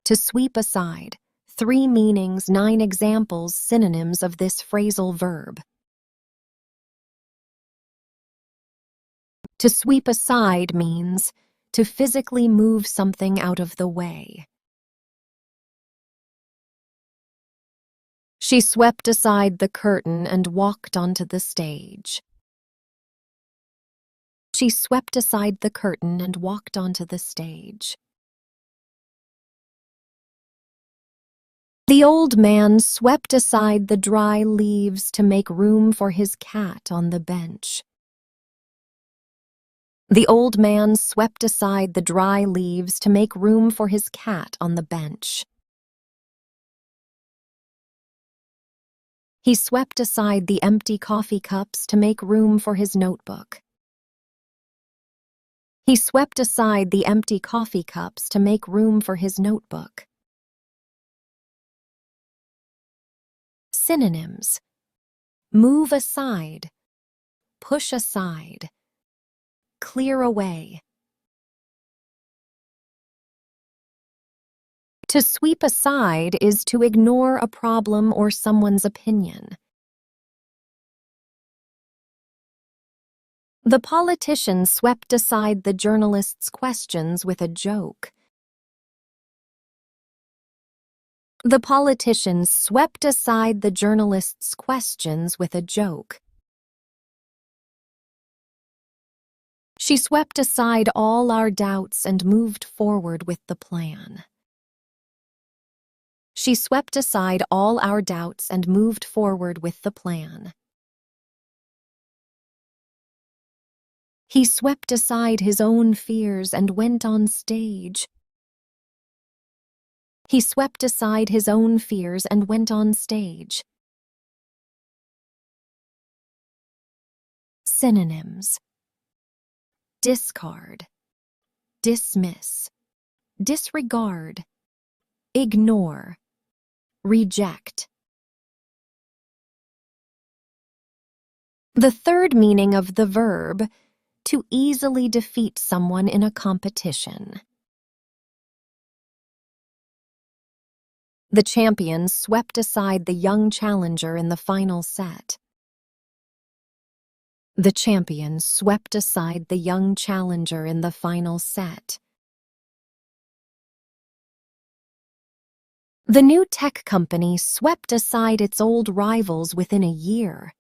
To sweep aside. 3 meanings, 9 examples, synonyms of this phrasal verb. To sweep aside means to physically move something out of the way. She swept aside the curtain and walked onto the stage. She swept aside the curtain and walked onto the stage. The old man swept aside the dry leaves to make room for his cat on the bench. The old man swept aside the dry leaves to make room for his cat on the bench. He swept aside the empty coffee cups to make room for his notebook. He swept aside the empty coffee cups to make room for his notebook. Synonyms: move aside, push aside, clear away. To sweep aside is to ignore a problem or someone's opinion. The politician swept aside the journalist's questions with a joke. The politician swept aside the journalist's questions with a joke. She swept aside all our doubts and moved forward with the plan. She swept aside all our doubts and moved forward with the plan. He swept aside his own fears and went on stage. He swept aside his own fears and went on stage. Synonyms: discard, dismiss, disregard, ignore, reject. The third meaning of the verb: to easily defeat someone in a competition. The champion swept aside the young challenger in the final set. The champion swept aside the young challenger in the final set. The new tech company swept aside its old rivals within a year.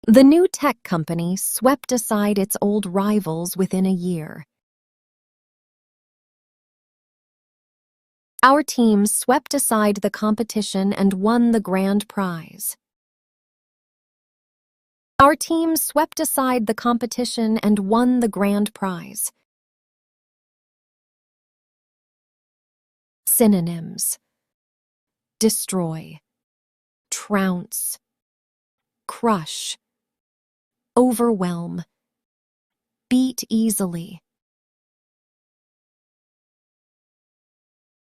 The new tech company swept aside its old rivals within a year. Our team swept aside the competition and won the grand prize. Our team swept aside the competition and won the grand prize. Synonyms: destroy, trounce, crush, overwhelm, beat easily.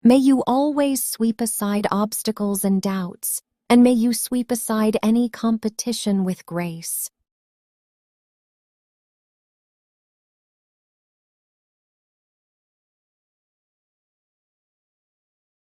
May you always sweep aside obstacles and doubts, and may you sweep aside any competition with grace.